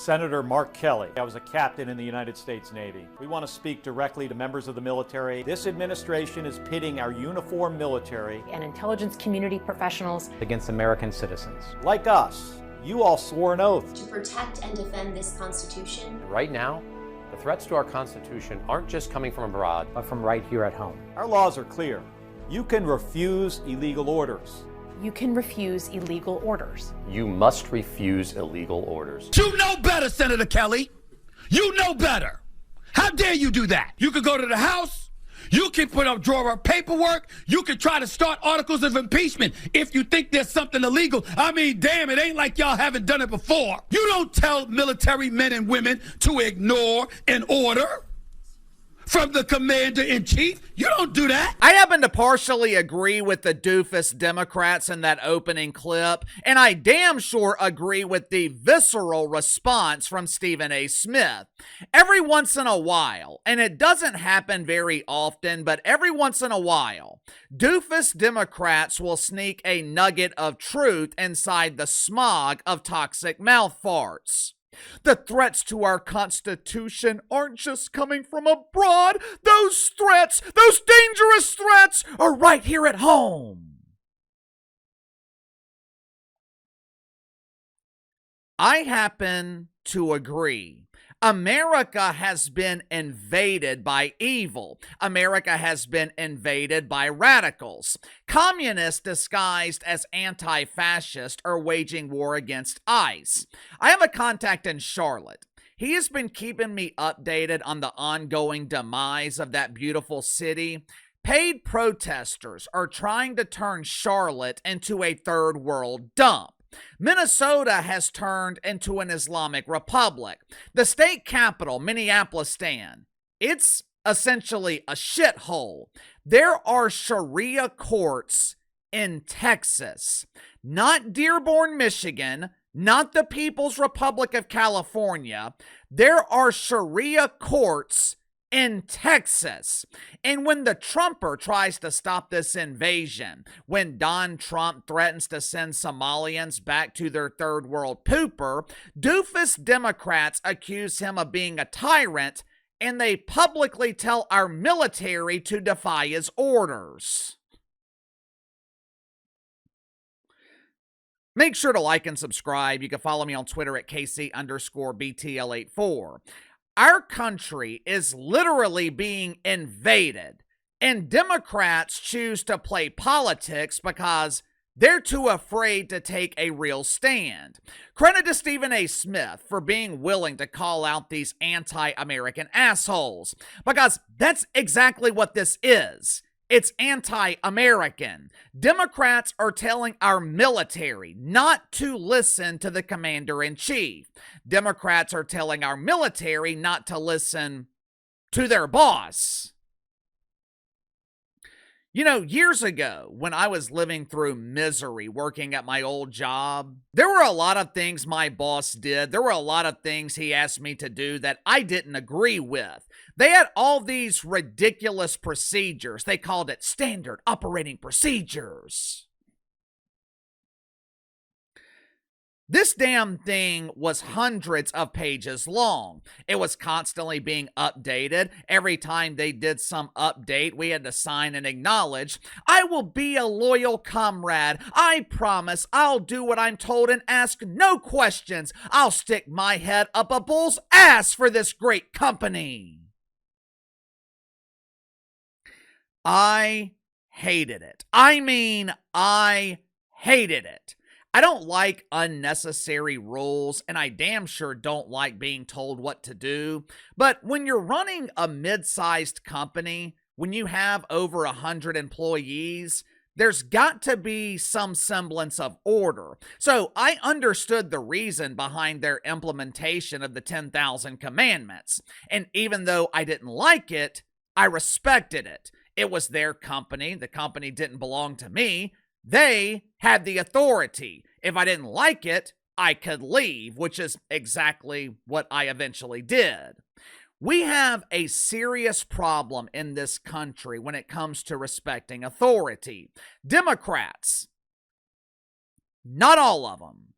Senator Mark Kelly. I was a captain in the United States Navy. We want to speak directly to members of the military. This administration is pitting our uniformed military and intelligence community professionals against American citizens. like us. You all swore an oath to protect and defend this Constitution. Right now, the threats to our Constitution aren't just coming from abroad, But from right here at home. Our laws are clear. You can refuse illegal orders. You can refuse illegal orders. you must refuse illegal orders. You know better, Senator Kelly. You know better. How dare you do that? You could go to the House. You can draw up paperwork. You can try to start articles of impeachment if you think there's something illegal. I mean, damn, it ain't like y'all haven't done it before. You don't tell military men and women to ignore an order from the commander-in-chief. You don't do that. I happen to partially agree with the doofus Democrats in that opening clip, and I damn sure agree with the visceral response from Stephen A. Smith. Every once in a while, and it doesn't happen very often, but every once in a while, doofus Democrats will sneak a nugget of truth inside the smog of toxic mouth farts. The threats to our Constitution aren't just coming from abroad. Those threats, those dangerous threats, are right here at home. I happen to agree. America has been invaded by evil. America has been invaded by radicals. Communists disguised as anti-fascist are waging war against ICE. I have a contact in Charlotte. He has been keeping me updated on the ongoing demise of that beautiful city. Paid protesters are trying to turn Charlotte into a third world dump. Minnesota has turned into an Islamic republic. The state capital, Minneapolis-Stan, it's essentially a shithole. There are Sharia courts in Texas, not Dearborn, Michigan, not the People's Republic of California. There are Sharia courts in Texas. And when the Trumper tries to stop this invasion, when Don Trump threatens to send Somalians back to their third world pooper, doofus Democrats accuse him of being a tyrant, and they publicly tell our military to defy his orders. Make sure to like and subscribe. You can follow me on Twitter at KC_BTL84. Our country is literally being invaded, and Democrats choose to play politics because they're too afraid to take a real stand. Credit to Stephen A. Smith for being willing to call out these anti-American assholes, because that's exactly what this is. It's anti-American. Democrats are telling our military not to listen to the commander-in-chief. Democrats are telling our military not to listen to their boss. You know, years ago, when I was living through misery working at my old job, there were a lot of things my boss did. There were a lot of things he asked me to do that I didn't agree with. They had all these ridiculous procedures. They called it standard operating procedures. This damn thing was hundreds of pages long. It was constantly being updated. Every time they did some update, we had to sign and acknowledge, I will be a loyal comrade. I promise I'll do what I'm told and ask no questions. I'll stick my head up a bull's ass for this great company. I hated it. I mean, I hated it. I don't like unnecessary rules, and I damn sure don't like being told what to do. But when you're running a mid-sized company, when you have over 100 employees, there's got to be some semblance of order. So I understood the reason behind their implementation of the 10,000 commandments. And even though I didn't like it, I respected it. It was their company. The company didn't belong to me. They had the authority. If I didn't like it, I could leave, which is exactly what I eventually did. We have a serious problem in this country when it comes to respecting authority. Democrats, not all of them,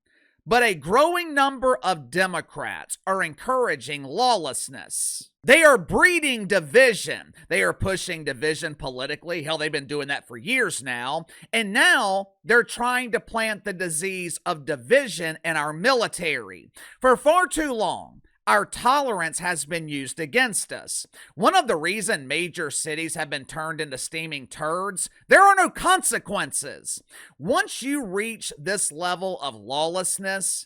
But a growing number of Democrats are encouraging lawlessness. They are breeding division. They are pushing division politically. Hell, they've been doing that for years now. And now they're trying to plant the disease of division in our military. For far too long, our tolerance has been used against us. One of the reasons major cities have been turned into steaming turds, there are no consequences. Once you reach this level of lawlessness,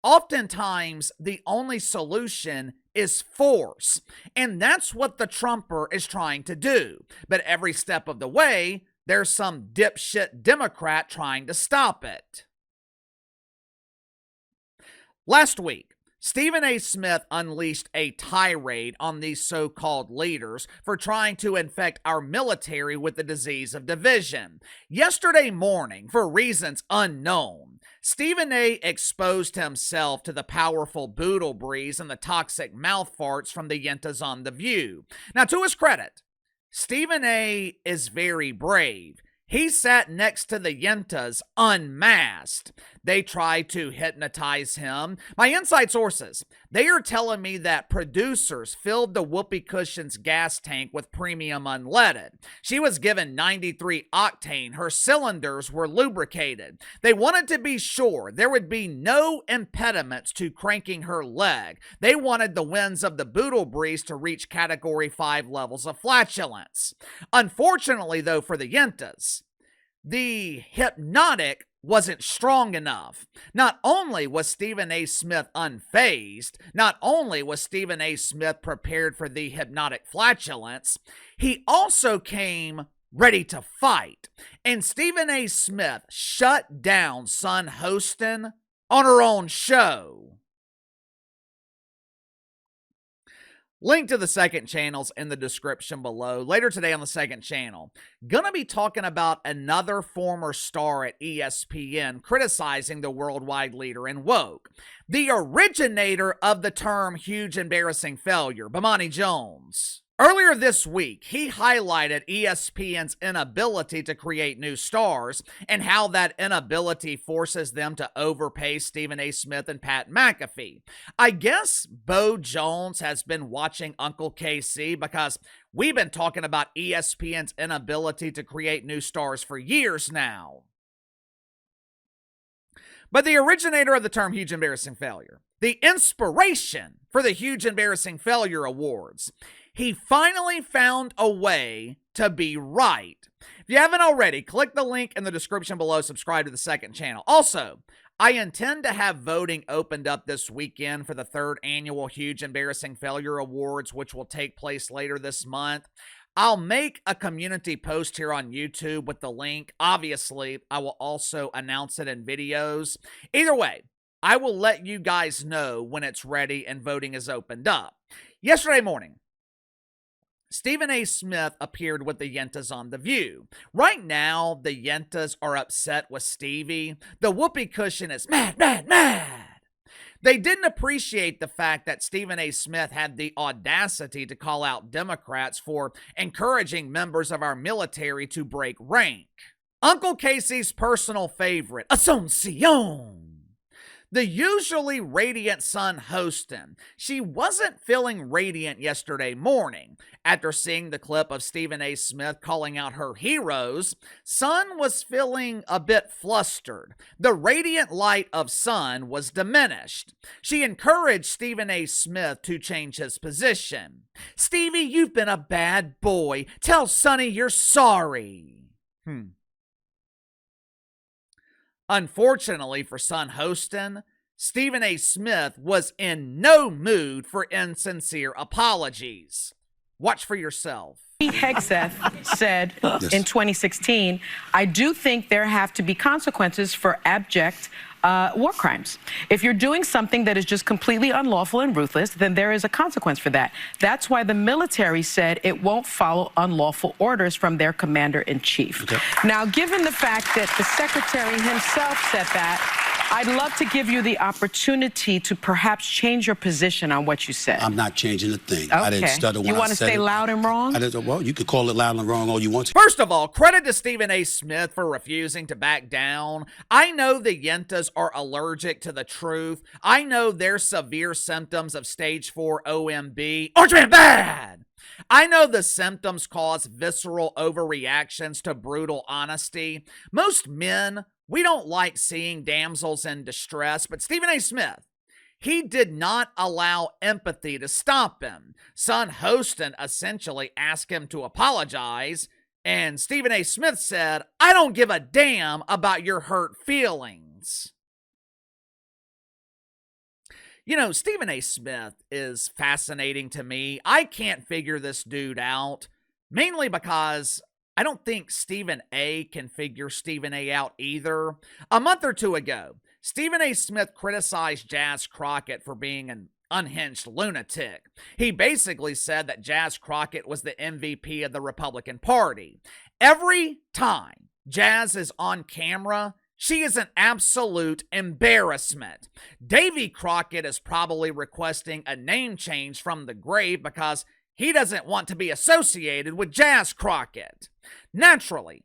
oftentimes the only solution is force. And that's what the Trumper is trying to do. But every step of the way, there's some dipshit Democrat trying to stop it. Last week, Stephen A. Smith unleashed a tirade on these so-called leaders for trying to infect our military with the disease of division. Yesterday morning, for reasons unknown, Stephen A. exposed himself to the powerful boodle breeze and the toxic mouth farts from the yentas on The View. Now, to his credit, Stephen A. is very brave. He sat next to the yentas unmasked. They tried to hypnotize him. My inside sources, they are telling me that producers filled the Whoopee Cushion's gas tank with premium unleaded. She was given 93 octane. Her cylinders were lubricated. They wanted to be sure there would be no impediments to cranking her leg. They wanted the winds of the boodle breeze to reach Category 5 levels of flatulence. Unfortunately, though, for the yentas, the hypnotic wasn't strong enough. Not only was Stephen A. Smith unfazed, not only was Stephen A. Smith prepared for the hypnotic flatulence, he also came ready to fight. And Stephen A. Smith shut down Sunny Hostin on her own show. Link to the second channel's in the description below. Later today on the second channel, gonna be talking about another former star at ESPN criticizing the worldwide leader in woke. The originator of the term huge embarrassing failure, Bomani Jones. Earlier this week, he highlighted ESPN's inability to create new stars and how that inability forces them to overpay Stephen A. Smith and Pat McAfee. I guess Bo Jones has been watching Uncle KC because we've been talking about ESPN's inability to create new stars for years now. But the originator of the term huge embarrassing failure, the inspiration for the Huge Embarrassing Failure Awards, he finally found a way to be right. If you haven't already, click the link in the description below, subscribe to the second channel. Also, I intend to have voting opened up this weekend for the 3rd annual Huge Embarrassing Failure Awards, which will take place later this month. I'll make a community post here on YouTube with the link. Obviously, I will also announce it in videos. Either way, I will let you guys know when it's ready and voting is opened up. Yesterday morning, Stephen A. Smith appeared with the yentas on The View. Right now, the yentas are upset with Stevie. The whoopee cushion is mad, mad, mad. They didn't appreciate the fact that Stephen A. Smith had the audacity to call out Democrats for encouraging members of our military to break rank. Uncle Casey's personal favorite, Asuncion. The usually radiant Sunny Hostin, she wasn't feeling radiant yesterday morning. After seeing the clip of Stephen A. Smith calling out her heroes, Sun was feeling a bit flustered. The radiant light of Sun was diminished. She encouraged Stephen A. Smith to change his position. "Stevie, you've been a bad boy. Tell Sunny you're sorry." Unfortunately for Sunny Hostin, Stephen A. Smith was in no mood for insincere apologies. Watch for yourself. Hegseth said in 2016, I do think there have to be consequences for abject war crimes. If you're doing something that is just completely unlawful and ruthless, then there is a consequence for that. That's why the military said it won't follow unlawful orders from their commander-in-chief. Okay. Now, given the fact that the secretary himself said that, I'd love to give you the opportunity to perhaps change your position on what you said. I'm not changing a thing. Okay. I didn't stutter when I said it. You want to stay loud and wrong? Well, you could call it loud and wrong all you want to. First of all, credit to Stephen A. Smith for refusing to back down. I know the Yentas are allergic to the truth. I know their severe symptoms of stage 4 OMB. Orange Man bad! I know the symptoms cause visceral overreactions to brutal honesty. Most men, we don't like seeing damsels in distress, but Stephen A. Smith, he did not allow empathy to stop him. Son Hostin essentially asked him to apologize, and Stephen A. Smith said, I don't give a damn about your hurt feelings. You know, Stephen A. Smith is fascinating to me. I can't figure this dude out, mainly because I don't think Stephen A. can figure Stephen A. out either. A month or two ago, Stephen A. Smith criticized Jazz Crockett for being an unhinged lunatic. He basically said that Jazz Crockett was the MVP of the Republican Party. Every time Jazz is on camera, she is an absolute embarrassment. Davy Crockett is probably requesting a name change from the grave because he doesn't want to be associated with Jazz Crockett. Naturally,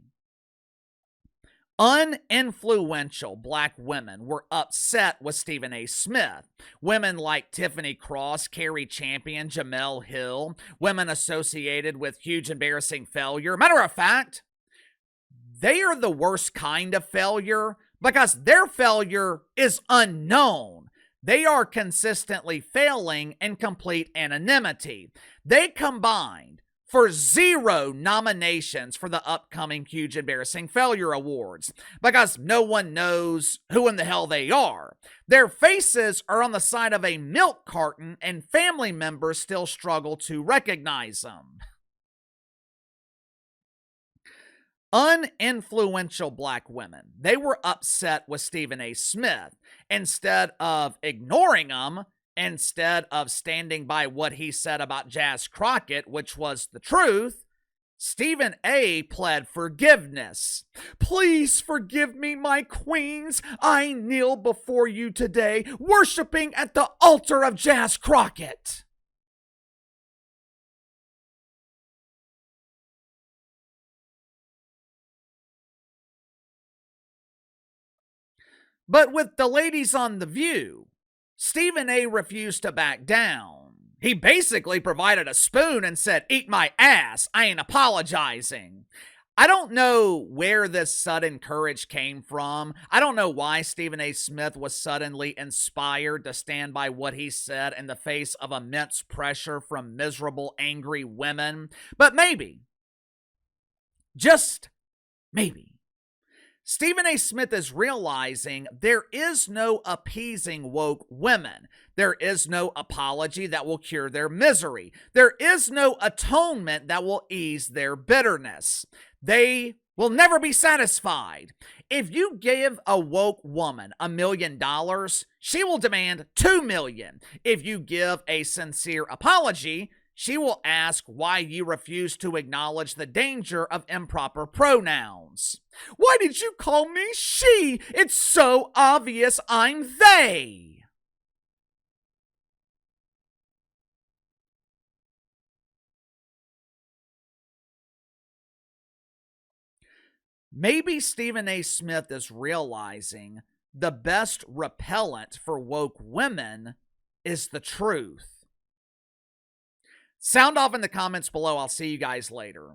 uninfluential black women were upset with Stephen A. Smith. Women like Tiffany Cross, Carrie Champion, Jamel Hill, women associated with huge embarrassing failure. Matter of fact, they are the worst kind of failure because their failure is unknown. They are consistently failing in complete anonymity. They combined for 0 nominations for the upcoming Huge Embarrassing Failure Awards because no one knows who in the hell they are. Their faces are on the side of a milk carton and family members still struggle to recognize them. Uninfluential black women, they were upset with Stephen A. Smith. Instead of ignoring him, instead of standing by what he said about Jazz Crockett, which was the truth, Stephen A. pled forgiveness. Please forgive me, my queens. I kneel before you today, worshiping at the altar of Jazz Crockett. But with the ladies on The View, Stephen A. refused to back down. He basically provided a spoon and said, eat my ass, I ain't apologizing. I don't know where this sudden courage came from. I don't know why Stephen A. Smith was suddenly inspired to stand by what he said in the face of immense pressure from miserable, angry women. But maybe, just maybe, Stephen A. Smith is realizing there is no appeasing woke women. There is no apology that will cure their misery. There is no atonement that will ease their bitterness. They will never be satisfied. If you give a woke woman $1 million, she will demand $2 million. If you give a sincere apology, she will ask why you refuse to acknowledge the danger of improper pronouns. Why did you call me she? It's so obvious I'm they. Maybe Stephen A. Smith is realizing the best repellent for woke women is the truth. Sound off in the comments below. I'll see you guys later.